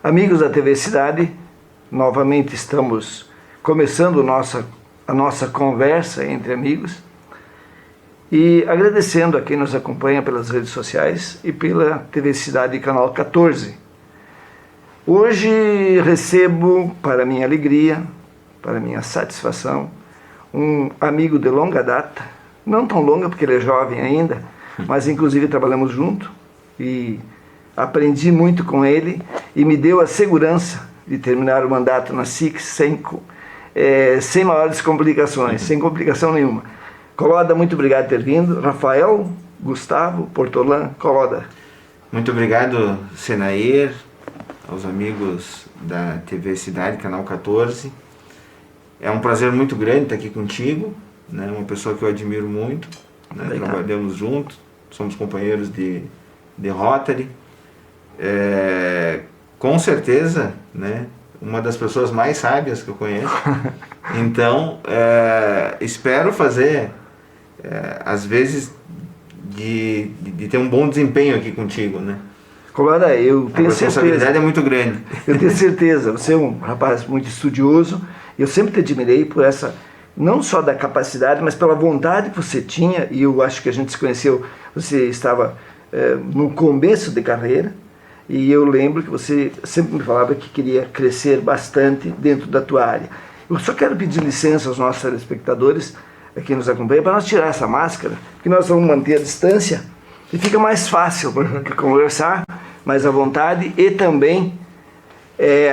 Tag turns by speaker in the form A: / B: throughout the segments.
A: Amigos da TV Cidade, novamente estamos começando a nossa conversa entre amigos e agradecendo a quem nos acompanha pelas redes sociais e pela TV Cidade Canal 14. Hoje recebo, para minha alegria, para minha satisfação, um amigo de longa data, não tão longa porque ele é jovem ainda, mas inclusive trabalhamos junto e aprendi muito com ele e me deu a segurança de terminar o mandato na SIC sem maiores complicações, sem complicação nenhuma. Coloda, muito obrigado por ter vindo. Rafael Gustavo Portolan Coloda.
B: Muito obrigado, Senair, aos amigos da TV Cidade, Canal 14. É um prazer muito grande estar aqui contigo, né? Uma pessoa que eu admiro muito, né? Trabalhamos juntos, somos companheiros de Rotary. Com certeza, né, uma das pessoas mais sábias que eu conheço. Então, espero fazer, às vezes, de ter um bom desempenho aqui contigo, né?
A: Coloda, eu tenho certeza.
B: A responsabilidade é muito grande.
A: Eu tenho certeza. Você é um rapaz muito estudioso. Eu sempre te admirei por essa, não só da capacidade, mas pela vontade que você tinha. E eu acho que a gente se conheceu, você estava no começo de carreira. E eu lembro que você sempre me falava que queria crescer bastante dentro da tua área. Eu só quero pedir licença aos nossos telespectadores, que nos acompanham, para nós tirar essa máscara, que nós vamos manter a distância e fica mais fácil para conversar, mais à vontade, e também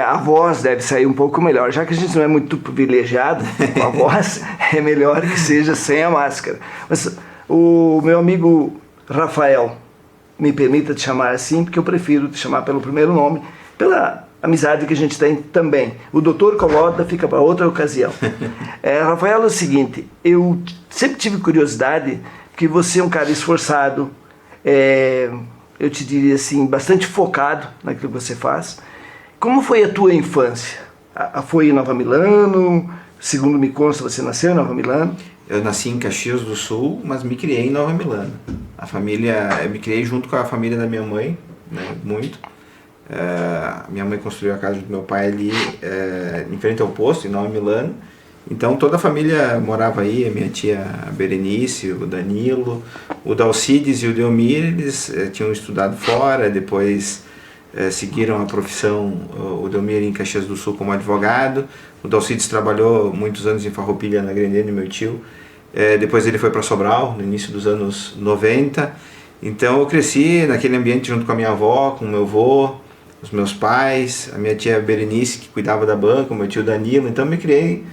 A: a voz deve sair um pouco melhor. Já que a gente não é muito privilegiado com a voz, é melhor que seja sem a máscara. Mas o meu amigo Rafael, me permita te chamar assim, porque eu prefiro te chamar pelo primeiro nome, pela amizade que a gente tem também. O doutor Coloda fica para outra ocasião. Rafael, é o seguinte, eu sempre tive curiosidade, porque você é um cara esforçado, eu te diria assim, bastante focado naquilo que você faz. Como foi a tua infância? Foi em Nova Milano? Segundo me consta, você nasceu em Nova Milano?
B: Eu nasci em Caxias do Sul, mas me criei em Nova Milano. Eu me criei junto com a família da minha mãe, né, muito. Minha mãe construiu a casa do meu pai ali, em frente ao posto, em Nova Milano. Então toda a família morava aí, a minha tia Berenice, o Danilo, o Dalcides e o Delmir, eles tinham estudado fora, depois seguiram a profissão, o Delmir em Caxias do Sul como advogado, o Dalcides trabalhou muitos anos em Farroupilha, na Grendene, meu tio. Depois ele foi para Sobral, no início dos anos 90. Então eu cresci naquele ambiente junto com a minha avó, com o meu avô, os meus pais, a minha tia Berenice, que cuidava da banca, o meu tio Danilo. Então eu me criei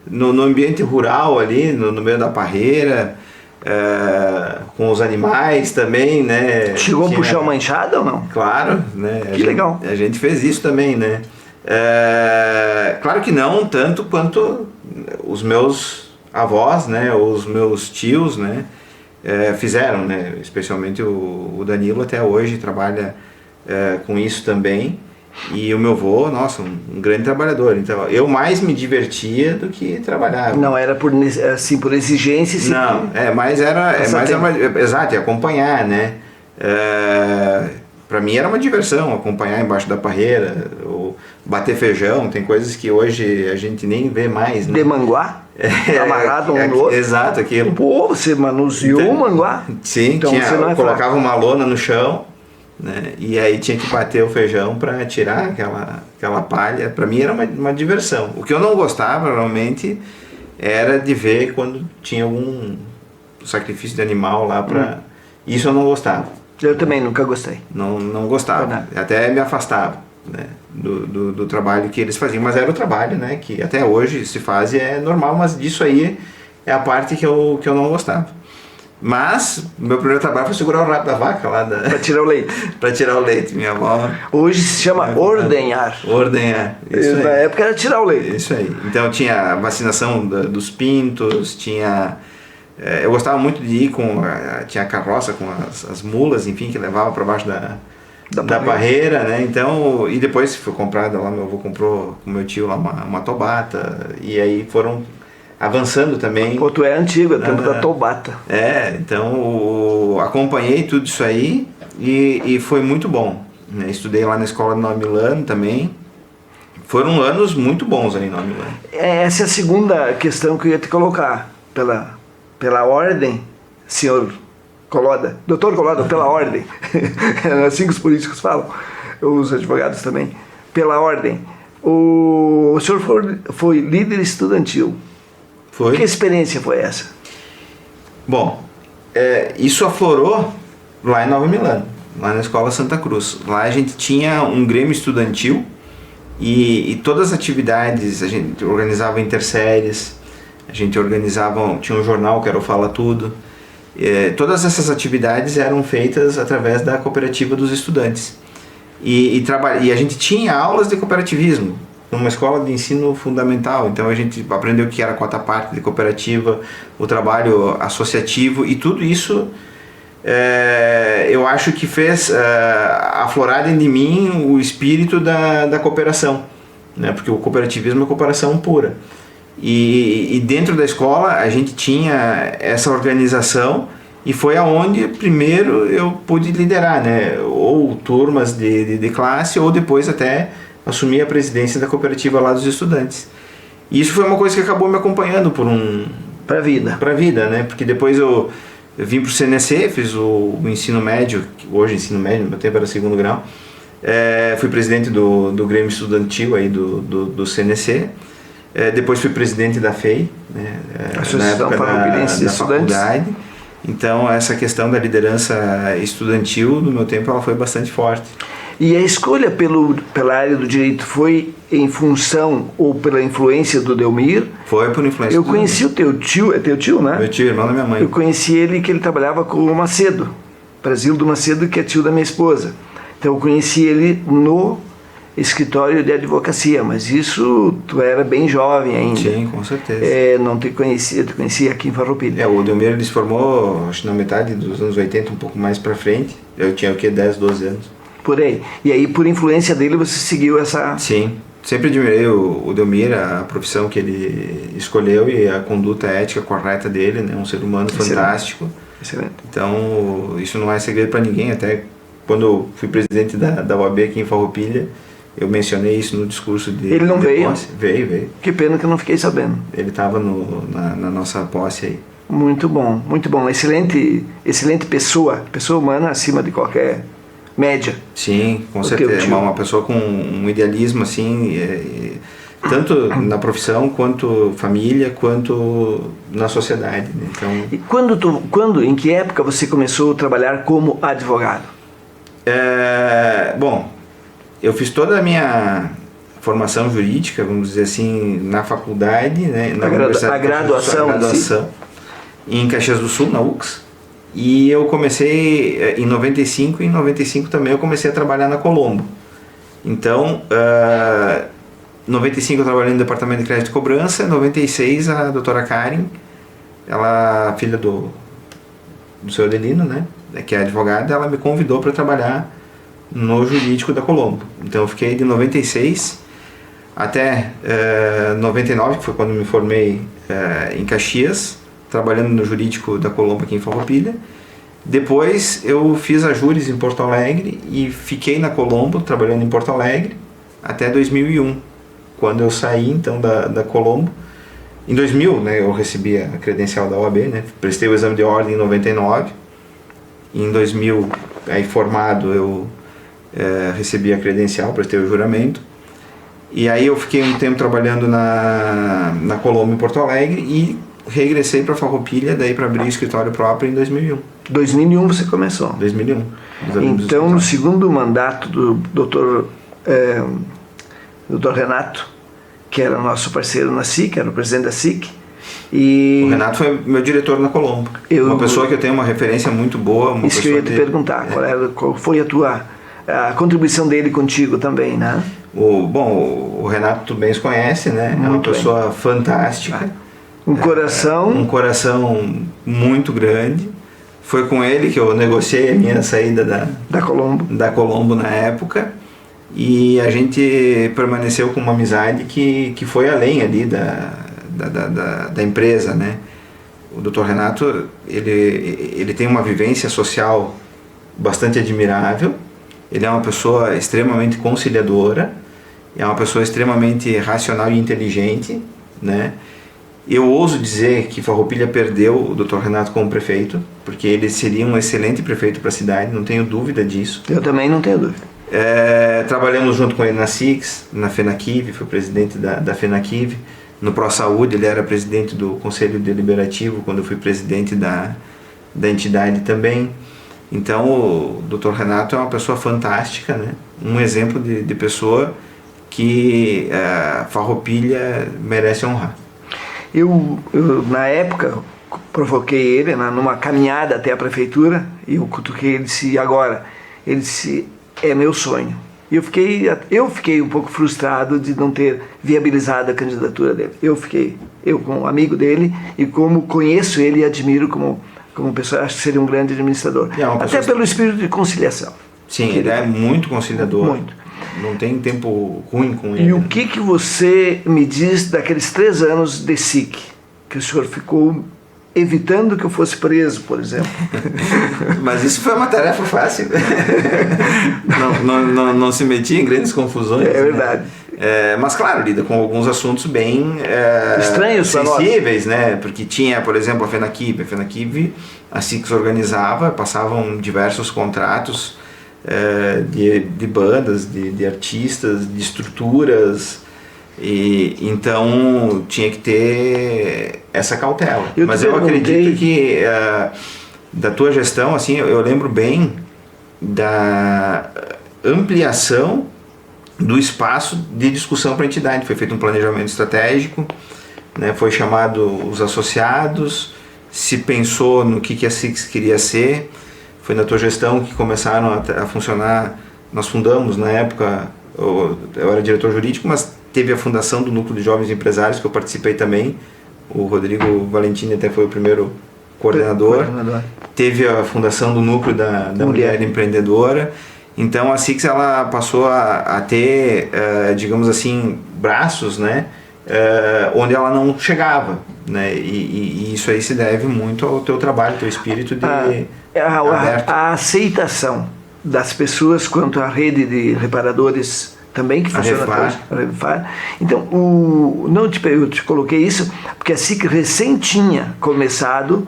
B: no ambiente rural ali, no meio da parreira, com os animais também, né?
A: Chegou a puxar uma enxada ou não?
B: Claro, né?
A: Legal.
B: A gente fez isso também, né? Claro que não tanto quanto os meus avós, né? Os meus tios, né? Fizeram, né? Especialmente o Danilo até hoje trabalha com isso também. E o meu avô, nossa, um grande trabalhador. Então, eu mais me divertia do que trabalhava.
A: Não era por exigência? Sim.
B: Não, exato, acompanhar, né? Para mim era uma diversão acompanhar embaixo da parreira, ou bater feijão. Tem coisas que hoje a gente nem vê mais, né?
A: De manguá? Amarrado um no outro?
B: Exato, aquilo.
A: Pô, você manuseou o manguá?
B: Sim,
A: então,
B: colocava uma lona no chão, né? E aí tinha que bater o feijão para tirar aquela palha. Para mim era uma diversão. O que eu não gostava realmente era de ver quando tinha algum sacrifício de animal lá para. Isso eu não gostava.
A: Eu também nunca gostei.
B: Não gostava. Até me afastava, né, do trabalho que eles faziam. Mas era o trabalho, né, que até hoje se faz e é normal, mas disso aí é a parte que eu não gostava. Mas meu primeiro trabalho foi segurar o rabo da vaca lá. Para
A: tirar o leite.
B: Para tirar o leite, minha avó.
A: Hoje se chama ordenhar.
B: Ordenhar. Isso
A: na época era tirar o leite.
B: Isso aí. Então tinha a vacinação dos pintos, tinha... eu gostava muito de ir tinha a carroça com as mulas, enfim, que levava para baixo da parreira, né? Então, e depois foi comprada lá, meu avô comprou com meu tio lá uma tobata, e aí foram avançando também.
A: Pô, tu é antigo, é tempo da tobata.
B: Então acompanhei tudo isso aí e foi muito bom. né? Estudei lá na escola de Nova Milano também. Foram anos muito bons ali em Nova Milano.
A: Essa é a segunda questão que eu ia te colocar. Pela ordem, senhor Coloda, doutor Coloda, pela ordem. É assim que os políticos falam, os advogados também. Pela ordem. O senhor foi líder estudantil.
B: Foi.
A: Que experiência foi essa?
B: Bom, isso aflorou lá em Nova Milano, lá na Escola Santa Cruz. Lá a gente tinha um grêmio estudantil e todas as atividades, a gente organizava interséries, a gente organizava, tinha um jornal que era o Fala Tudo. Todas essas atividades eram feitas através da cooperativa dos estudantes. E a gente tinha aulas de cooperativismo numa escola de ensino fundamental, então a gente aprendeu o que era a quarta parte de cooperativa, o trabalho associativo, e tudo isso eu acho que fez aflorar dentro de mim o espírito da cooperação, né? Porque o cooperativismo é cooperação pura. E dentro da escola a gente tinha essa organização, e foi aonde primeiro eu pude liderar, né? Ou turmas de classe, ou depois até assumir a presidência da cooperativa lá dos estudantes. E isso foi uma coisa que acabou me acompanhando
A: Para a vida.
B: Para a vida, né? Porque depois eu vim para o CNC, fiz o ensino médio, hoje ensino médio, no meu tempo era segundo grau. Fui presidente do Grêmio Estudantil aí do CNC. Depois fui presidente da FEI, né? Na época da faculdade. Então essa questão da liderança estudantil no meu tempo ela foi bastante forte.
A: E a escolha pela área do direito foi em função ou pela influência do Delmir?
B: Foi por influência
A: do Delmir. Eu conheci o teu tio, né?
B: Meu tio, irmão da minha mãe.
A: Eu conheci ele que ele trabalhava com o Macedo, Brasildo Macedo, que é tio da minha esposa. Então eu conheci ele no escritório de advocacia, mas isso tu era bem jovem ainda.
B: Sim, com certeza.
A: Não te conhecia aqui em Farroupilha.
B: O Delmir ele se formou, acho que na metade dos anos 80, um pouco mais pra frente. Eu tinha 10, 12 anos.
A: Por aí. E aí, por influência dele, você seguiu essa...
B: Sim. Sempre admirei o Delmir, a profissão que ele escolheu e a conduta ética correta dele, né? Um ser humano fantástico.
A: Excelente.
B: Então, isso não é segredo para ninguém. Até quando eu fui presidente da OAB aqui em Farroupilha, eu mencionei isso no discurso de...
A: Ele não veio?
B: Posse. Veio.
A: Que pena que eu não fiquei sabendo.
B: Ele estava na nossa posse aí.
A: Muito bom, muito bom. Excelente pessoa humana acima de qualquer média.
B: Sim, com certeza. Uma pessoa com um idealismo assim, tanto na profissão, quanto família, quanto na sociedade. Né? Então,
A: e em que época você começou a trabalhar como advogado?
B: Bom, eu fiz toda a minha formação jurídica, vamos dizer assim, na faculdade, né? Na universidade,
A: a graduação
B: em Caxias do Sul, na UX. E eu comecei em 95, e em 95 também eu comecei a trabalhar na Colombo. Então, em 95 eu trabalhei no departamento de crédito e cobrança, em 96 a doutora Karen, ela filha do seu Adelino, né, que é advogada, ela me convidou para trabalhar no jurídico da Colombo. Então eu fiquei de 96 até 99, que foi quando me formei em Caxias, trabalhando no jurídico da Colombo aqui em Farroupilha. Depois eu fiz a Júris em Porto Alegre e fiquei na Colombo, trabalhando em Porto Alegre, até 2001, quando eu saí então da Colombo. Em 2000, né, eu recebi a credencial da OAB, né, prestei o exame de ordem em 99. Em 2000, aí formado, eu recebi a credencial, prestei o juramento. E aí eu fiquei um tempo trabalhando na Colombo em Porto Alegre e regressei para Farroupilha, daí para abrir o escritório próprio em 2001.
A: 2001 você começou?
B: 2001.
A: Então, no segundo mandato do doutor Renato, que era nosso parceiro na SIC, era o presidente da SIC.
B: O Renato foi meu diretor na Colombo. Uma pessoa que eu tenho uma referência muito boa.
A: Isso que eu ia te perguntar, qual foi a contribuição dele contigo também, né?
B: O Renato tu bem se conhece, né? É uma pessoa fantástica.
A: Um coração
B: muito grande. Foi com ele que eu negociei a minha saída da Colombo na época, e a gente permaneceu com uma amizade que foi além ali da empresa, né? O Dr. Renato, ele tem uma vivência social bastante admirável, Ele é uma pessoa extremamente conciliadora, é uma pessoa extremamente racional e inteligente, né? Eu ouso dizer que Farroupilha perdeu o Dr. Renato como prefeito, porque ele seria um excelente prefeito para a cidade, não tenho dúvida disso.
A: Eu também não tenho dúvida.
B: Trabalhamos junto com ele na SIX, na FENAQUIV, foi presidente da FENAQUIV. No ProSaúde ele era presidente do Conselho Deliberativo, quando eu fui presidente da entidade também. Então o Dr. Renato é uma pessoa fantástica, né? Um exemplo de pessoa que Farroupilha merece honrar.
A: Eu, na época, provoquei ele numa caminhada até a prefeitura e eu cutuquei ele e disse, agora? Ele disse, é meu sonho. E eu fiquei um pouco frustrado de não ter viabilizado a candidatura dele. Eu como amigo dele e como conheço ele e admiro como pessoa, acho que seria um grande administrador. Até pelo espírito de conciliação.
B: Sim, ele é muito conciliador.
A: Muito.
B: Não tem tempo ruim com ele.
A: E o que você me diz daqueles 3 anos de SIC? Que o senhor ficou evitando que eu fosse preso, por exemplo.
B: Mas isso foi uma tarefa fácil. não se metia em grandes confusões.
A: É verdade.
B: Mas claro, lida com alguns assuntos bem
A: estranhos,
B: sensíveis, né? Porque tinha, por exemplo, a FENAQUIV, a SIX organizava, passavam diversos contratos de bandas, de artistas, de estruturas, e então tinha que ter essa cautela. Mas eu acredito que da tua gestão, assim, eu lembro bem da ampliação do espaço de discussão para a entidade. Foi feito um planejamento estratégico, né? Foi chamado os associados, se pensou no que a SIX queria ser. Foi na tua gestão que começaram a funcionar. Nós fundamos, na época, eu era diretor jurídico, mas teve a fundação do Núcleo de Jovens Empresários, que eu participei também. O Rodrigo Valentini até foi o primeiro coordenador. Teve a fundação do Núcleo da Mulher Empreendedora. Então a SIX ela passou a ter, digamos assim, braços, né, onde ela não chegava, né, e isso aí se deve muito ao teu trabalho, ao teu espírito de aberto.
A: A aceitação das pessoas quanto à rede de reparadores também, que funciona até hoje. Então, eu te coloquei isso porque a SIC recém tinha começado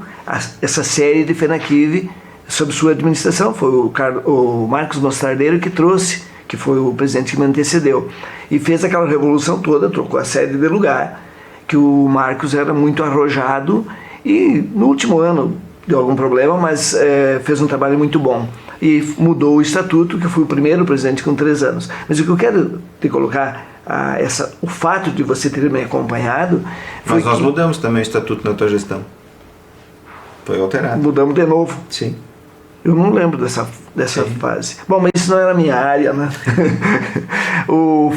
A: essa série de FENAQUIV sob sua administração. Foi o Marcos Mostardeiro que trouxe, que foi o presidente que me antecedeu, e fez aquela revolução toda, trocou a sede de lugar, que o Marcos era muito arrojado e no último ano deu algum problema, mas fez um trabalho muito bom. E mudou o estatuto, que foi o primeiro presidente com 3 anos. Mas o que eu quero te colocar, o fato de você ter me acompanhado...
B: Mas nós mudamos também o estatuto na tua gestão. Foi alterado.
A: Mudamos de novo.
B: Sim.
A: Eu não lembro dessa fase. Bom, mas isso não era a minha área, né? O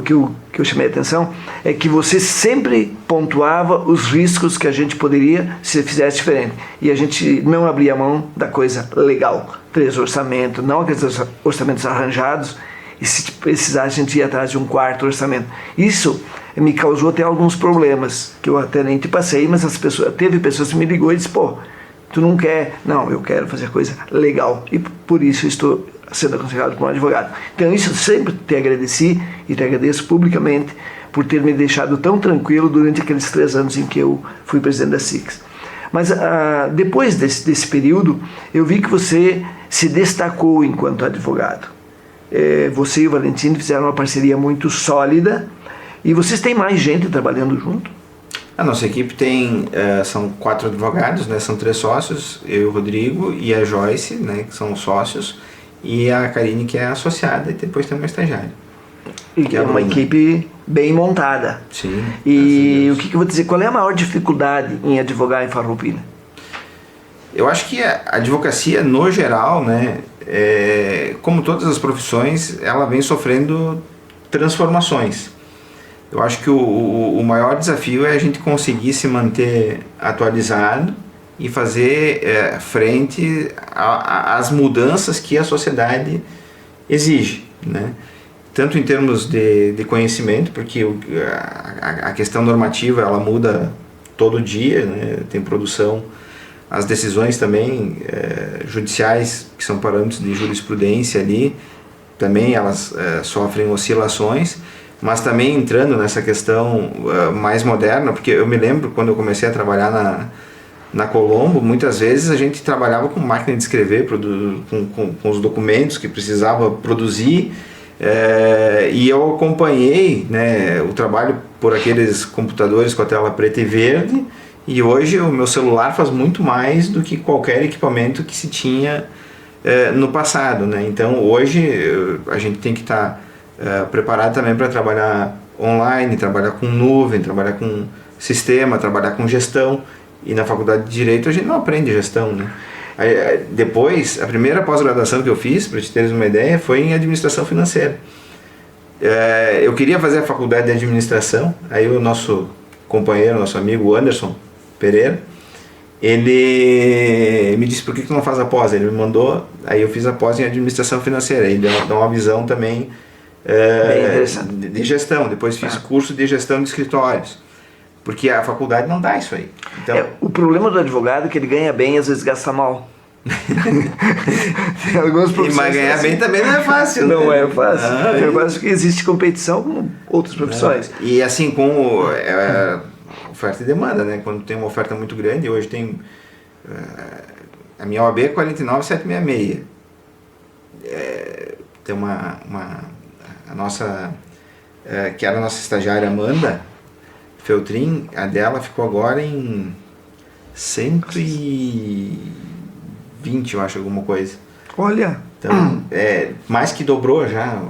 A: que eu chamei a atenção é que você sempre pontuava os riscos que a gente poderia se fizesse diferente. E a gente não abria mão da coisa legal. 3 orçamentos, não aqueles orçamentos arranjados, e se precisar a gente ia atrás de um 4º orçamento. Isso me causou até alguns problemas, que eu até nem te passei, mas teve pessoas que me ligou e disse, pô, tu não quer? Não, eu quero fazer coisa legal. E por isso estou sendo aconselhado por um advogado. Então isso eu sempre te agradeci e te agradeço publicamente por ter me deixado tão tranquilo durante aqueles 3 anos em que eu fui presidente da SIX. Mas depois desse período, eu vi que você se destacou enquanto advogado. Você e o Valentino fizeram uma parceria muito sólida e vocês têm mais gente trabalhando junto?
B: A nossa equipe são 4 advogados, né? São 3 sócios, eu, o Rodrigo e a Joyce, né? Que são sócios, e a Karine, que é associada, e depois tem uma estagiária.
A: E é uma equipe bem montada.
B: Sim.
A: E o que eu vou dizer, qual é a maior dificuldade em advogar em Farroupilha?
B: Eu acho que a advocacia, no geral, né? Como todas as profissões, ela vem sofrendo transformações. Eu acho que o maior desafio é a gente conseguir se manter atualizado e fazer frente às mudanças que a sociedade exige, né? Tanto em termos de conhecimento, porque a questão normativa ela muda todo dia, né? Tem produção, as decisões também judiciais, que são parâmetros de jurisprudência ali, também elas sofrem oscilações, mas também entrando nessa questão mais moderna, porque eu me lembro quando eu comecei a trabalhar na Colombo, muitas vezes a gente trabalhava com máquina de escrever, com os documentos que precisava produzir, e eu acompanhei, né, o trabalho por aqueles computadores com a tela preta e verde, e hoje o meu celular faz muito mais do que qualquer equipamento que se tinha no passado, né? Então hoje a gente tem que estar preparado também para trabalhar online, trabalhar com nuvem, trabalhar com sistema, trabalhar com gestão. E na faculdade de Direito a gente não aprende gestão, né? Depois, a primeira pós-graduação que eu fiz, para te teres uma ideia, foi em administração financeira. Eu queria fazer a faculdade de administração, aí o nosso companheiro, nosso amigo Anderson Pereira, ele me disse: por que tu não faz a pós? Ele me mandou, aí eu fiz a pós em administração financeira, aí deu uma visão também de gestão. Depois fiz curso de gestão de escritórios, porque a faculdade não dá isso aí. Então,
A: o problema do advogado é que ele ganha bem e às vezes gasta mal. Tem alguns profissões,
B: mas ganhar bem também não é fácil.
A: Não,
B: né?
A: é fácil. Eu acho que existe competição com outras profissões.
B: E assim, com oferta e demanda, né? Quando tem uma oferta muito grande, hoje tem a minha OAB é 49766. Tem a nossa que era a nossa estagiária Amanda Feltrin, a dela ficou agora em 120, eu acho, alguma coisa.
A: Olha,
B: então mais que dobrou já.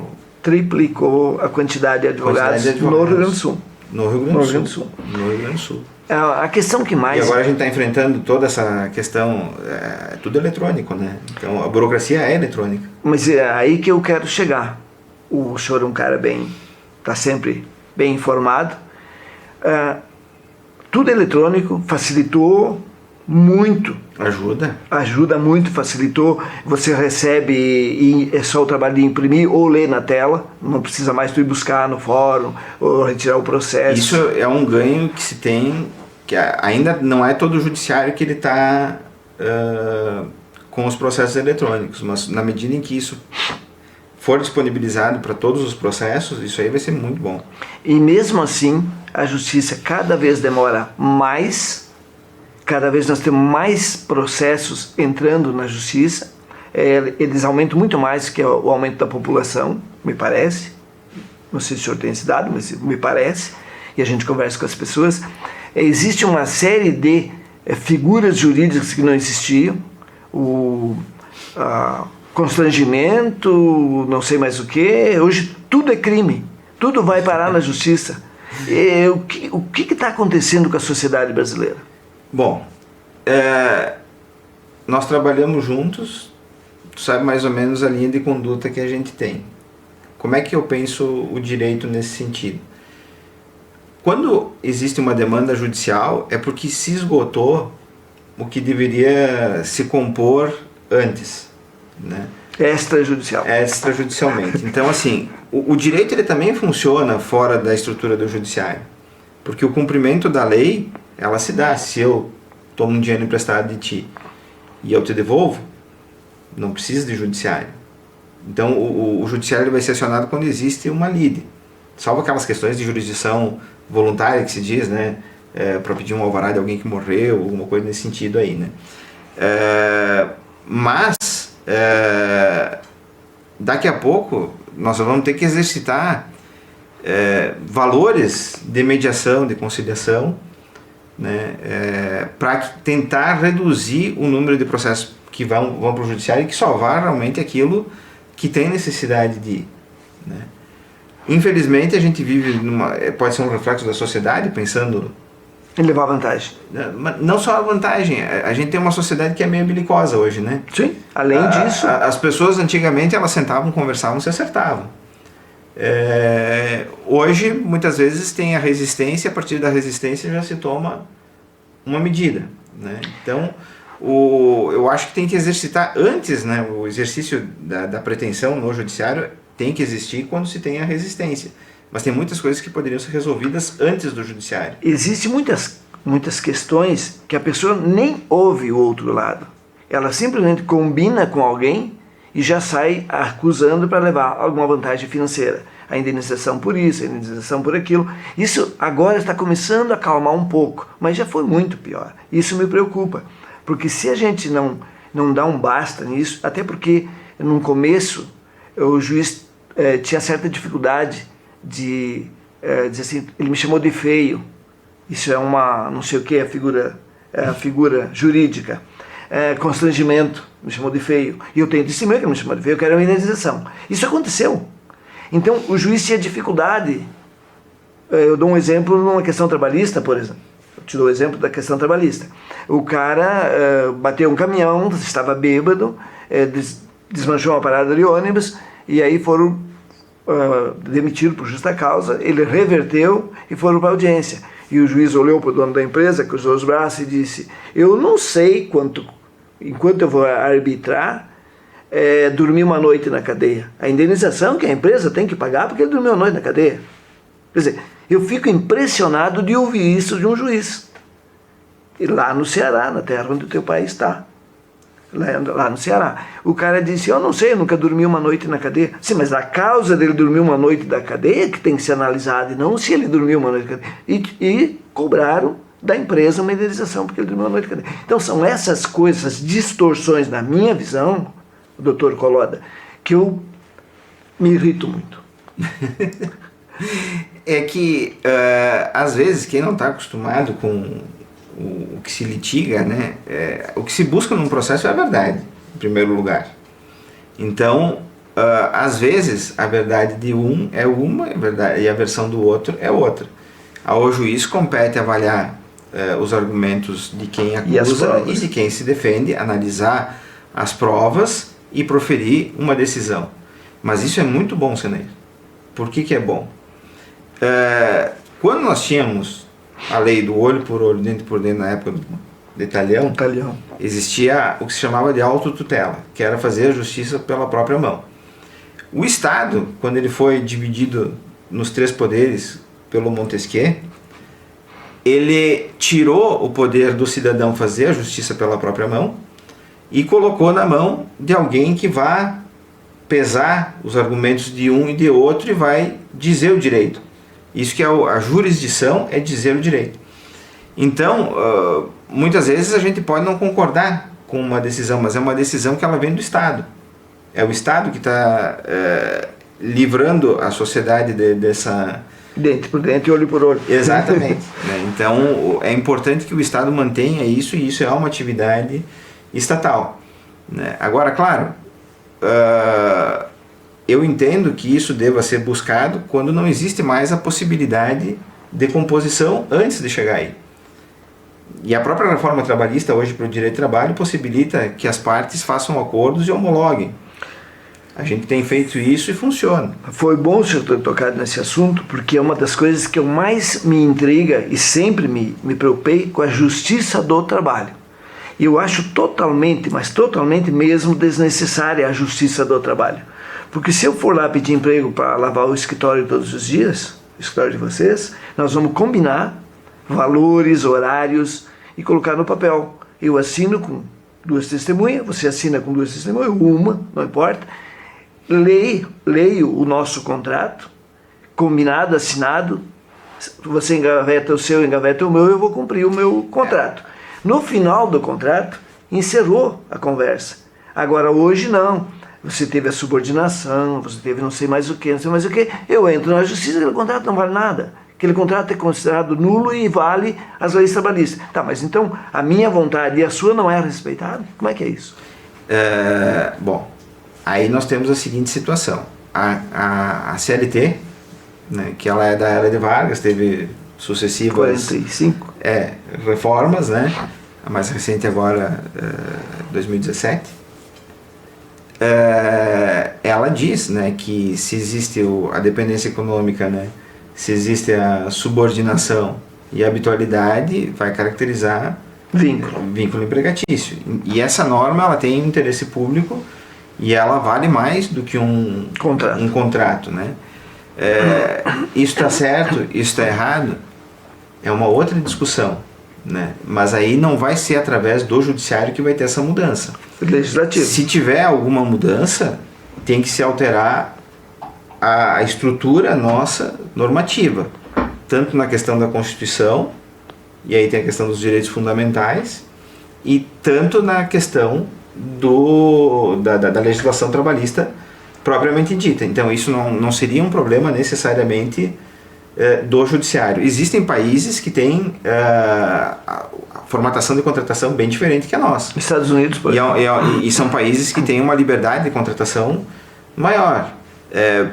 A: Triplicou a quantidade de advogados no Rio Grande do Sul.
B: No Rio Grande do Sul. No Rio Grande do Sul.
A: A questão que mais...
B: E agora a gente está enfrentando toda essa questão, tudo eletrônico, né? Então a burocracia é eletrônica.
A: Mas é aí que eu quero chegar. O senhor é um cara está sempre bem informado. Tudo eletrônico facilitou muito. Ajuda muito, facilitou. Você recebe e é só o trabalho de imprimir ou ler na tela. Não precisa mais tu ir buscar no fórum ou retirar o processo.
B: Isso é um ganho que se tem, que ainda não é todo o judiciário que ele está com os processos eletrônicos, mas na medida em que isso for disponibilizado para todos os processos, isso aí vai ser muito bom. E
A: mesmo assim, a justiça cada vez demora mais, cada vez nós temos mais processos entrando na justiça, eles aumentam muito mais que o aumento da população, me parece. Não sei se o senhor tem esse dado, mas me parece, e a gente conversa com as pessoas. Existe uma série de figuras jurídicas que não existiam, constrangimento, não sei mais o que. Hoje tudo é crime, tudo vai parar na justiça. O que está acontecendo com a sociedade brasileira?
B: Bom, nós trabalhamos juntos, tu sabe mais ou menos a linha de conduta que a gente tem. Como é que eu penso o direito nesse sentido? Quando existe uma demanda judicial, é porque se esgotou o que deveria se compor antes, né? Extrajudicialmente. Então, assim, o direito ele também funciona fora da estrutura do judiciário, porque o cumprimento da lei, ela se dá. Se eu tomo um dinheiro emprestado de ti e eu te devolvo, não precisa de judiciário. Então, o judiciário vai ser acionado quando existe uma lide, salvo aquelas questões de jurisdição voluntária que se diz, né, para pedir um alvará de alguém que morreu, alguma coisa nesse sentido aí, né. Mas daqui a pouco nós vamos ter que exercitar valores de mediação, de conciliação, né, para tentar reduzir o número de processos que vão para o judiciário e que só vá realmente aquilo que tem necessidade de ir, né. Infelizmente a gente vive pode ser um reflexo da sociedade, pensando
A: em levar vantagem.
B: Não só a vantagem, a gente tem uma sociedade que é meio belicosa hoje, né?
A: Sim, além disso...
B: As pessoas antigamente elas sentavam, conversavam, se acertavam. Hoje, muitas vezes, tem a resistência, a partir da resistência já se toma uma medida, né? Então, eu acho que tem que exercitar antes, né? O exercício da pretensão no judiciário tem que existir quando se tem a resistência. Mas tem muitas coisas que poderiam ser resolvidas antes do judiciário.
A: Existem muitas questões que a pessoa nem ouve o outro lado. Ela simplesmente combina com alguém e já sai acusando para levar alguma vantagem financeira. A indenização por isso, a indenização por aquilo. Isso agora está começando a acalmar um pouco, mas já foi muito pior. Isso me preocupa, porque se a gente não dá um basta nisso, até porque no começo o juiz tinha certa dificuldade de dizer assim, ele me chamou de feio. Isso é uma, não sei o que, a figura jurídica. Constrangimento, me chamou de feio. E eu tenho testemunho que ele me chamou de feio, eu quero uma indenização. Isso aconteceu. Então, o juiz tinha dificuldade. Eu dou um exemplo numa questão trabalhista, por exemplo. Eu te dou o exemplo da questão trabalhista. O cara bateu um caminhão, estava bêbado, desmanchou uma parada de ônibus, e aí foram demitidos por justa causa, ele reverteu e foram para a audiência. E o juiz olhou para o dono da empresa, cruzou os braços e disse: eu não sei enquanto eu vou arbitrar, dormir uma noite na cadeia. A indenização que a empresa tem que pagar porque ele dormiu uma noite na cadeia. Quer dizer, eu fico impressionado de ouvir isso de um juiz. E lá no Ceará, na terra onde o teu pai está. Lá no Ceará. O cara disse: eu não sei, eu nunca dormi uma noite na cadeia. Sim, mas a causa dele dormir uma noite da cadeia que tem que ser analisada, e não se ele dormiu uma noite na cadeia. E cobraram da empresa uma indenização porque ele dormiu uma noite na cadeia. Então são essas coisas, essas distorções na minha visão, doutor Coloda, que eu me irrito muito.
B: É que, às vezes, quem não está acostumado com o que se litiga, né, o que se busca num processo é a verdade, em primeiro lugar. Então, às vezes, a verdade de um é uma e a versão do outro é outra. Ao juiz compete avaliar os argumentos de quem acusa e de quem se defende, analisar as provas e proferir uma decisão. Mas isso é muito bom, Seneir. Por que é bom? Quando nós tínhamos a lei do olho por olho, dente por dente, na época do Talhão, existia o que se chamava de autotutela, que era fazer a justiça pela própria mão. O Estado, quando ele foi dividido nos 3 poderes pelo Montesquieu, ele tirou o poder do cidadão fazer a justiça pela própria mão e colocou na mão de alguém que vá pesar os argumentos de um e de outro e vai dizer o direito. Isso que é a jurisdição, é dizer o direito. Então, muitas vezes a gente pode não concordar com uma decisão, mas é uma decisão que ela vem do Estado. É o Estado que está livrando a sociedade dessa...
A: Dente por dente, olho por olho.
B: Exatamente. Então, é importante que o Estado mantenha isso, e isso é uma atividade estatal. Agora, claro, eu entendo que isso deva ser buscado quando não existe mais a possibilidade de composição antes de chegar aí. E a própria reforma trabalhista hoje para o direito do trabalho possibilita que as partes façam acordos e homologuem. A gente tem feito isso e funciona.
A: Foi bom o senhor ter tocado nesse assunto, porque é uma das coisas que eu mais me intriga e sempre me preocupei com a justiça do trabalho. E eu acho totalmente, mas totalmente mesmo, desnecessária a justiça do trabalho. Porque se eu for lá pedir emprego para lavar o escritório todos os dias, o escritório de vocês, nós vamos combinar valores, horários e colocar no papel. Eu assino com 2 testemunhas, você assina com 2 testemunhas, uma, não importa. Leio o nosso contrato, combinado, assinado. Você engaveta o seu, engaveta o meu, eu vou cumprir o meu contrato. No final do contrato, encerrou a conversa. Agora, hoje não. Você teve a subordinação, você teve não sei mais o que, não sei mais o que. Eu entro na justiça, aquele contrato não vale nada. Aquele contrato é considerado nulo e vale as leis trabalhistas. Tá, mas então a minha vontade e a sua não é respeitada? Como é que é isso?
B: Bom, aí nós temos a seguinte situação. A CLT, né, que ela é da Era de Vargas, teve sucessivas
A: 45
B: reformas, né? A mais recente agora, 2017. Ela diz, né, que se existe a dependência econômica, né, se existe a subordinação e a habitualidade, vai caracterizar vínculo empregatício. E essa norma ela tem interesse público e ela vale mais do que um contrato, né? Isso está certo, isso está errado, é uma outra discussão. né? Mas aí não vai ser através do judiciário que vai ter essa mudança.
A: Legislativo.
B: Se tiver alguma mudança, tem que se alterar a estrutura nossa normativa, tanto na questão da Constituição, e aí tem a questão dos direitos fundamentais, e tanto na questão da legislação trabalhista propriamente dita. Então isso não seria um problema necessariamente do judiciário. Existem países que têm a formatação de contratação bem diferente que a nossa.
A: Estados Unidos, por exemplo.
B: E são países que têm uma liberdade de contratação maior.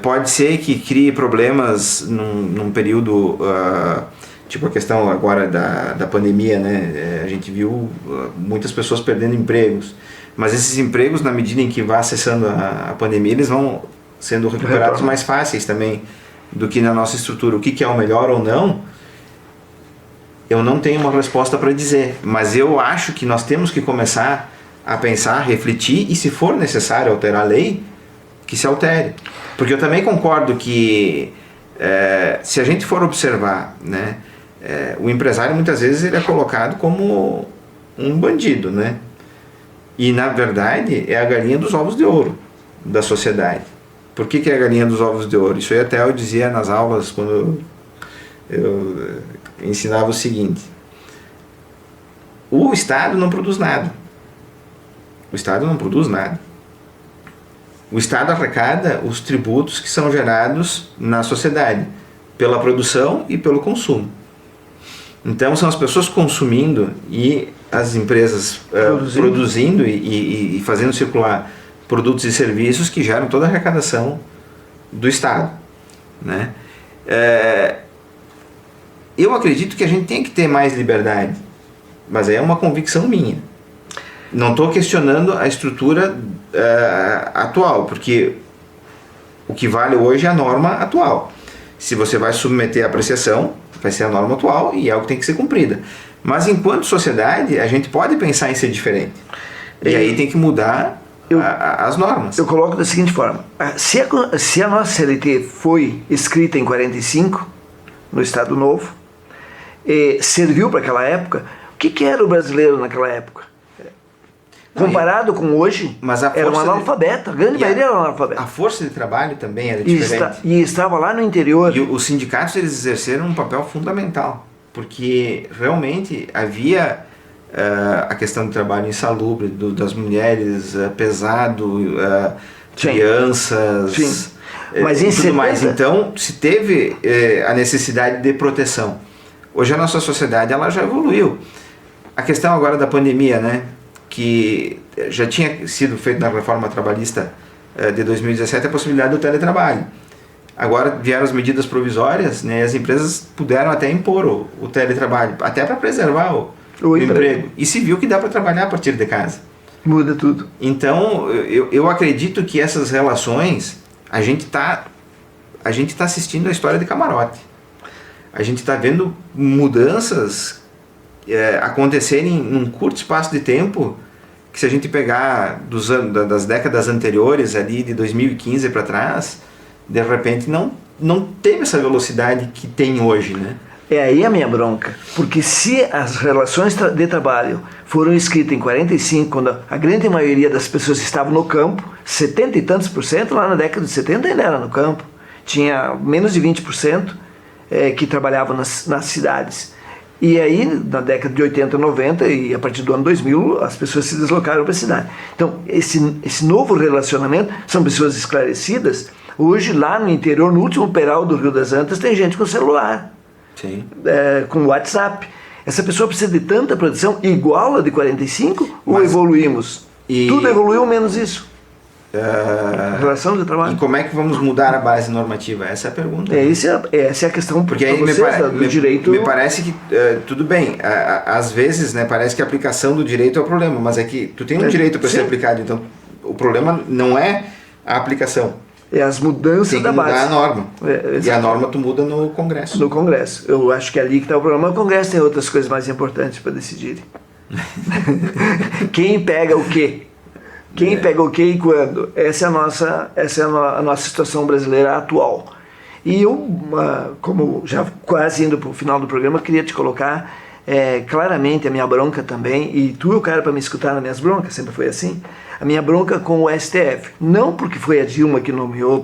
B: Pode ser que crie problemas num período, tipo a questão agora da pandemia, né? A gente viu muitas pessoas perdendo empregos, mas esses empregos, na medida em que vai acessando a pandemia, eles vão sendo recuperados mais fáceis também do que na nossa estrutura. O que é o melhor ou não, eu não tenho uma resposta para dizer, mas eu acho que nós temos que começar a pensar, refletir, e se for necessário alterar a lei, que se altere. Porque eu também concordo que se a gente for observar, né, o empresário muitas vezes ele é colocado como um bandido, né? E na verdade é a galinha dos ovos de ouro da sociedade. Por que é a galinha dos ovos de ouro? Isso aí até eu dizia nas aulas quando eu ensinava o seguinte: o Estado não produz nada. O Estado não produz nada. O Estado arrecada os tributos que são gerados na sociedade, pela produção e pelo consumo. Então são as pessoas consumindo e as empresas produzindo e fazendo circular produtos e serviços que geram toda a arrecadação do Estado, né? Eu acredito que a gente tem que ter mais liberdade, mas é uma convicção minha. Não estou questionando a estrutura atual, porque o que vale hoje é a norma atual. Se você vai submeter a apreciação, vai ser a norma atual e é o que tem que ser cumprida. Mas enquanto sociedade, a gente pode pensar em ser diferente. E aí tem que mudar as normas.
A: Eu coloco da seguinte forma: se a nossa CLT foi escrita em 45, no Estado Novo, serviu para aquela época, o que era o brasileiro naquela época? Comparado com hoje, era um analfabeto, a grande maioria era um analfabeto.
B: A força de trabalho também era diferente.
A: E estava lá no interior.
B: E os sindicatos, eles exerceram um papel fundamental, porque realmente havia a questão do trabalho insalubre, das mulheres, pesado, crianças,
A: sim. Mas
B: e tudo mais. Então, se teve a necessidade de proteção. Hoje a nossa sociedade ela já evoluiu. A questão agora da pandemia, né? Que já tinha sido feito na reforma trabalhista de 2017 a possibilidade do teletrabalho. Agora vieram as medidas provisórias, né, as empresas puderam até impor o teletrabalho, até para preservar o emprego. E se viu que dá para trabalhar a partir de casa.
A: Muda tudo.
B: Então, eu acredito que essas relações, a gente tá assistindo a história de camarote. A gente está vendo mudanças acontecerem num curto espaço de tempo, que se a gente pegar das décadas anteriores, ali de 2015 para trás, de repente não teve essa velocidade que tem hoje, né?
A: É aí a minha bronca, porque se as relações de trabalho foram escritas em 45, quando a grande maioria das pessoas estavam no campo, 70 e tantos por cento, lá na década de 70 ainda era no campo, tinha menos de 20% que trabalhavam nas cidades. E aí, na década de 80, 90 e a partir do ano 2000, as pessoas se deslocaram para a cidade. Então, esse novo relacionamento, são pessoas esclarecidas. Hoje, lá no interior, no último peral do Rio das Antas, tem gente com celular,
B: sim,
A: com WhatsApp. Essa pessoa precisa de tanta proteção igual a de 45 ou evoluímos? Tudo evoluiu menos isso. Relação de trabalho.
B: E como é que vamos mudar a base normativa? Essa é a pergunta.
A: Essa é a questão.
B: Porque aí
A: do direito.
B: Me parece que tudo bem, às vezes, né, parece que a aplicação do direito é o problema, mas é que tu tem um direito para ser aplicado, então o problema não é a aplicação.
A: É as mudanças da base.
B: Tem que mudar a norma. E a norma tu muda no Congresso.
A: No Congresso. Eu acho que é ali que está o problema. O Congresso tem outras coisas mais importantes para decidir. Quem pega o quê? Quem pega o quê e quando? Essa é a nossa situação brasileira atual. E eu, como já quase indo para o final do programa, queria te colocar claramente a minha bronca também, e tu é o cara para me escutar nas minhas broncas, sempre foi assim, a minha bronca com o STF. Não porque foi a Dilma que nomeou,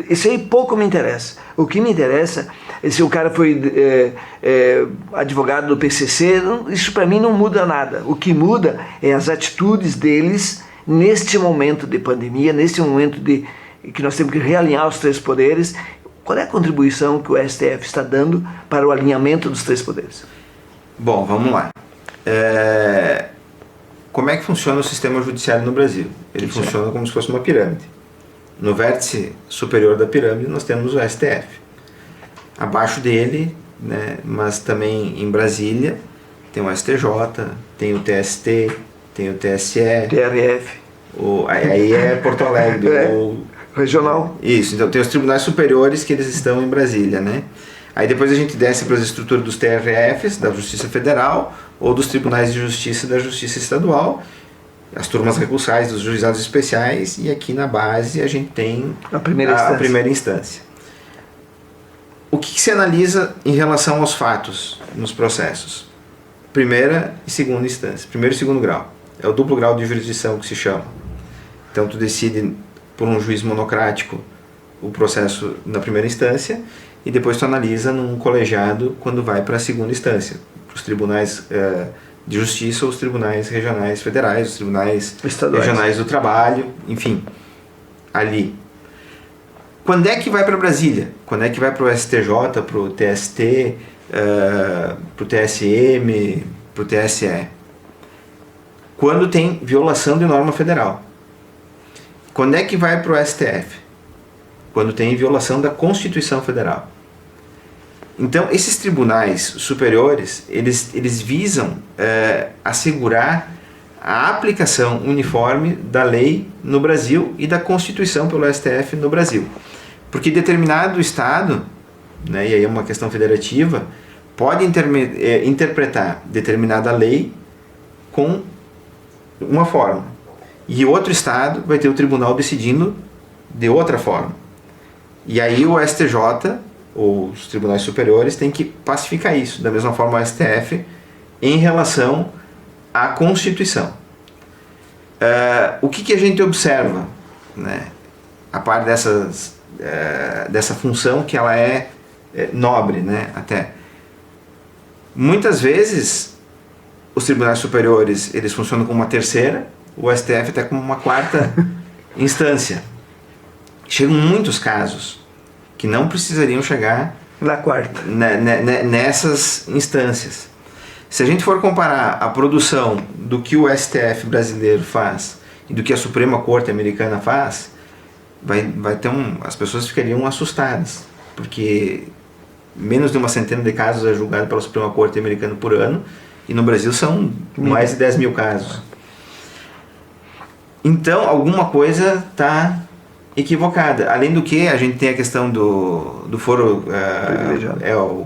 A: isso aí pouco me interessa. O que me interessa é se o cara foi advogado do PCC, isso para mim não muda nada. O que muda é as atitudes deles neste momento de pandemia, neste momento que nós temos que realinhar os três poderes. Qual é a contribuição que o STF está dando para o alinhamento dos três poderes?
B: Bom, vamos lá. Como é que funciona o sistema judiciário no Brasil? Ele funciona como se fosse uma pirâmide. No vértice superior da pirâmide nós temos o STF. Abaixo dele, né, mas também em Brasília, tem o STJ, tem o TST, tem o TSE,
A: TRF.
B: Aí é Porto Alegre.
A: Regional.
B: Isso, então tem os tribunais superiores que eles estão em Brasília, né? Aí depois a gente desce para as estruturas dos TRFs, da Justiça Federal, ou dos Tribunais de Justiça e da Justiça Estadual, as turmas recursais dos juizados especiais, e aqui na base a gente tem a primeira instância. O que se analisa em relação aos fatos nos processos? Primeira e segunda instância, primeiro e segundo grau. É o duplo grau de jurisdição que se chama. Então tu decide por um juiz monocrático o processo na primeira instância, e depois tu analisa num colegiado quando vai para a segunda instância, para os tribunais de justiça, ou os tribunais regionais federais, os tribunais regionais do trabalho, enfim, ali. Quando é que vai para Brasília? Quando é que vai para o STJ, para o TST, para o TSM, para o TSE? Quando tem violação de norma federal. Quando é que vai para o STF? Quando tem violação da Constituição Federal. Então, esses tribunais superiores, eles visam assegurar a aplicação uniforme da lei no Brasil e da Constituição pelo STF no Brasil. Porque determinado Estado, né, e aí é uma questão federativa, pode interpretar determinada lei com uma forma, e outro Estado vai ter o tribunal decidindo de outra forma. E aí o STJ, ou os tribunais superiores, têm que pacificar isso, da mesma forma o STF, em relação à Constituição. O que a gente observa, né, a par dessa função que ela é nobre, né, até. Muitas vezes os tribunais superiores eles funcionam como uma terceira, o STF até como uma quarta instância. Chegam muitos casos que não precisariam chegar
A: na quarta,
B: nessas instâncias. Se a gente for comparar a produção do que o STF brasileiro faz e do que a Suprema Corte americana faz, vai ter as pessoas ficariam assustadas, porque menos de uma centena de casos é julgado pela Suprema Corte americana por ano, e no Brasil são mais de 10 mil casos. Então, alguma coisa está equivocada. Além do que, a gente tem a questão do foro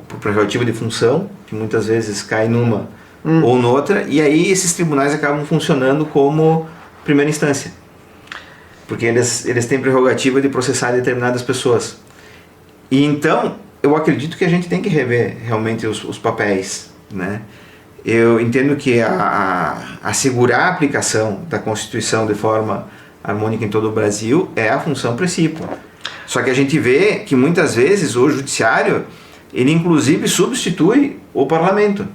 B: o prerrogativo de função, que muitas vezes cai numa ou noutra, e aí esses tribunais acabam funcionando como primeira instância, porque eles têm prerrogativa de processar determinadas pessoas. E então, eu acredito que a gente tem que rever realmente os papéis, né? Eu entendo que assegurar a aplicação da Constituição de forma harmônica em todo o Brasil é a função principal. Só que a gente vê que muitas vezes o judiciário, ele inclusive substitui o parlamento.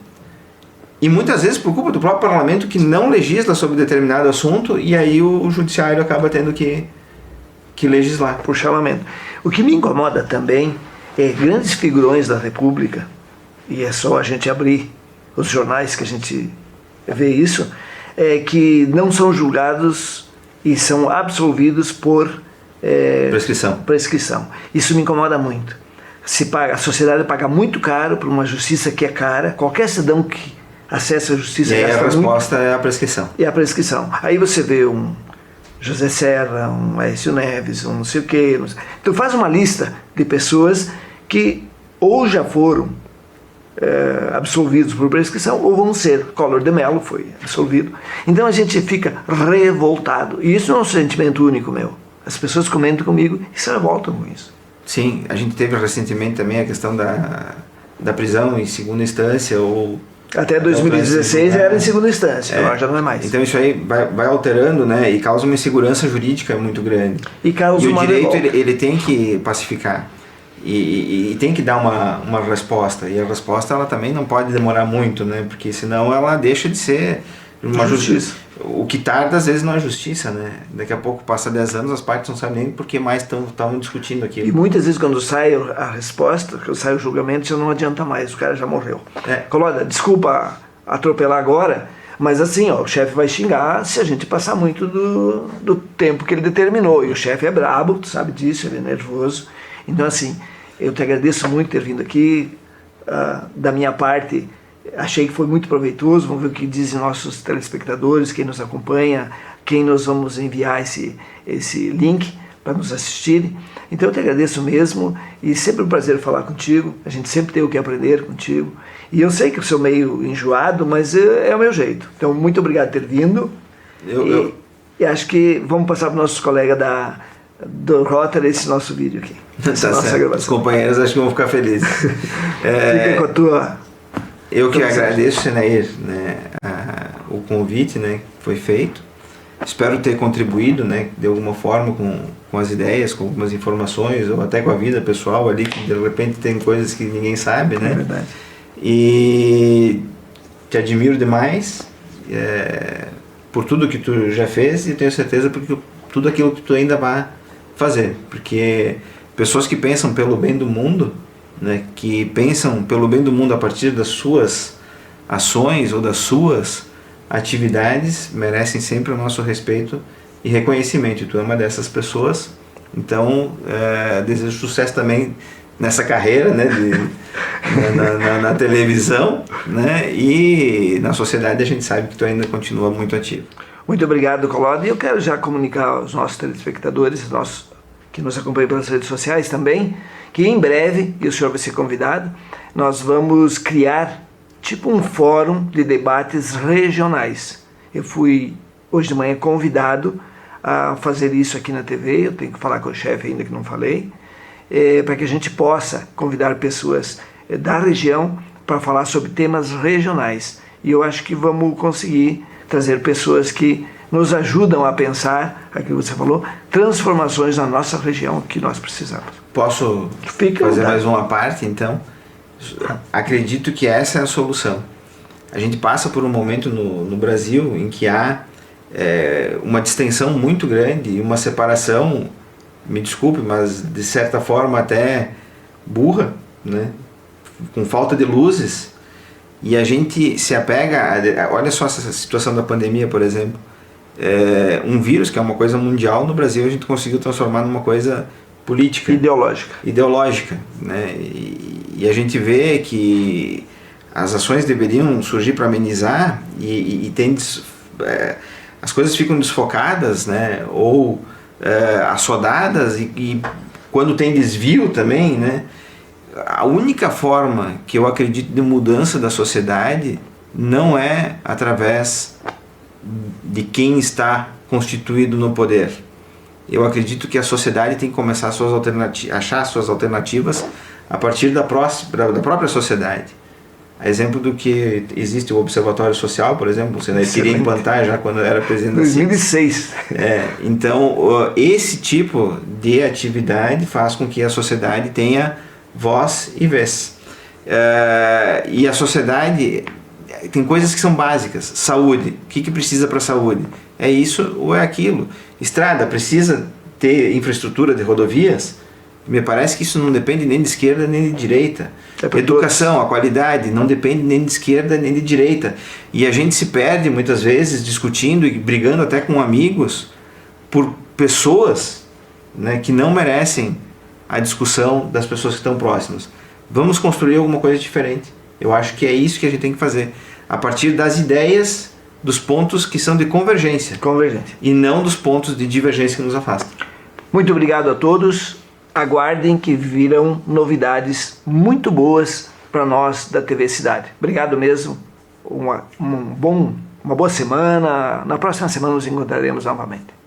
B: E muitas vezes por culpa do próprio parlamento, que não legisla sobre determinado assunto, e aí o judiciário acaba tendo que legislar.
A: Por chamamento. O que me incomoda também é grandes figurões da República, e é só a gente abrir os jornais que a gente vê isso, que não são julgados e são absolvidos por prescrição. Isso me incomoda muito. A sociedade paga muito caro por uma justiça que é cara. Qualquer cidadão que acessa a justiça...
B: E aí a resposta é a prescrição.
A: É a prescrição. Aí você vê um José Serra, um Aécio Neves, um não sei o quê. Não sei. Então faz uma lista de pessoas que ou já foram absolvidos por prescrição, ou vão ser. Collor de Mello foi absolvido. Então a gente fica revoltado. E isso não é um sentimento único meu. As pessoas comentam comigo e se revoltam com isso.
B: Sim, a gente teve recentemente também a questão da prisão em segunda instância ou...
A: Até 2016 era em segunda instância, agora já não é mais.
B: Então isso aí vai alterando, né, e causa uma insegurança jurídica muito grande.
A: E causa
B: o direito ele tem que pacificar e tem que dar uma resposta. E a resposta ela também não pode demorar muito, né, porque senão ela deixa de ser uma justiça. O que tarda às vezes não é justiça, né? Daqui a pouco passa 10 anos, as partes não sabem nem por que mais estão discutindo aquilo.
A: E muitas vezes quando sai a resposta, quando sai o julgamento, já não adianta mais, o cara já morreu. Colónia, desculpa atropelar agora, mas assim, ó, o chefe vai xingar se a gente passar muito do tempo que ele determinou. E o chefe é brabo, tu sabe disso, ele é nervoso. Então assim, eu te agradeço muito ter vindo aqui. Da minha parte, achei que foi muito proveitoso. Vamos ver o que dizem nossos telespectadores, quem nos acompanha, quem nós vamos enviar esse link para nos assistirem. Então eu te agradeço mesmo e sempre um prazer falar contigo. A gente sempre tem o que aprender contigo. E eu sei que eu sou meio enjoado, mas é o meu jeito. Então muito obrigado por ter vindo. E acho que vamos passar para os nossos colegas do Rotary esse nosso vídeo aqui.
B: Os companheiros acho que vão ficar felizes.
A: Fica com a tua...
B: Eu que agradeço, Senair, né, o convite, né, que foi feito. Espero ter contribuído, né, de alguma forma com as ideias, com algumas informações, ou até com a vida pessoal ali, que de repente tem coisas que ninguém sabe, né?
A: É verdade.
B: E te admiro demais por tudo que tu já fez e tenho certeza por tudo aquilo que tu ainda vai fazer. Porque pessoas que pensam pelo bem do mundo, né, que pensam pelo bem do mundo a partir das suas ações ou das suas atividades, merecem sempre o nosso respeito e reconhecimento. E tu é uma dessas pessoas, então desejo sucesso também nessa carreira, né, na televisão, né, e na sociedade a gente sabe que tu ainda continua muito ativo.
A: Muito obrigado, Colónia. E eu quero já comunicar aos nossos telespectadores, que nos acompanham pelas redes sociais também, que em breve, e o senhor vai ser convidado, nós vamos criar tipo um fórum de debates regionais. Eu fui hoje de manhã convidado a fazer isso aqui na TV, eu tenho que falar com o chefe ainda que não falei, para que a gente possa convidar pessoas da região para falar sobre temas regionais. E eu acho que vamos conseguir trazer pessoas que nos ajudam a pensar, aquilo que você falou, transformações na nossa região que nós precisamos.
B: Posso fazer mais uma parte, então? Acredito que essa é a solução. A gente passa por um momento no Brasil em que há uma distensão muito grande e uma separação, me desculpe, mas de certa forma até burra, né? Com falta de luzes, e a gente se apega olha só essa situação da pandemia, por exemplo. Um vírus que é uma coisa mundial, no Brasil a gente conseguiu transformar numa coisa política, ideológica, né? E a gente vê que as ações deveriam surgir para amenizar e as coisas ficam desfocadas, né? Ou assodadas e quando tem desvio também, né? A única forma que eu acredito de mudança da sociedade não é através de quem está constituído no poder. Eu acredito que a sociedade tem que começar achar suas alternativas a partir da própria sociedade. A exemplo do que existe o Observatório Social, por exemplo, você queria implantar já quando era presidente da
A: 2006.
B: Então, esse tipo de atividade faz com que a sociedade tenha voz e vez. E a sociedade tem coisas que são básicas. Saúde. O que precisa para a saúde? É isso ou é aquilo? Estrada, precisa ter infraestrutura de rodovias? Me parece que isso não depende nem de esquerda nem de direita. Educação, a qualidade, não depende nem de esquerda nem de direita. E a gente se perde muitas vezes discutindo e brigando até com amigos por pessoas, né, que não merecem a discussão das pessoas que estão próximas. Vamos construir alguma coisa diferente. Eu acho que é isso que a gente tem que fazer. A partir das ideias, dos pontos que são de convergência. E não dos pontos de divergência que nos afastam.
A: Muito obrigado a todos. Aguardem que virão novidades muito boas para nós da TV Cidade. Obrigado mesmo. Uma boa semana. Na próxima semana nos encontraremos novamente.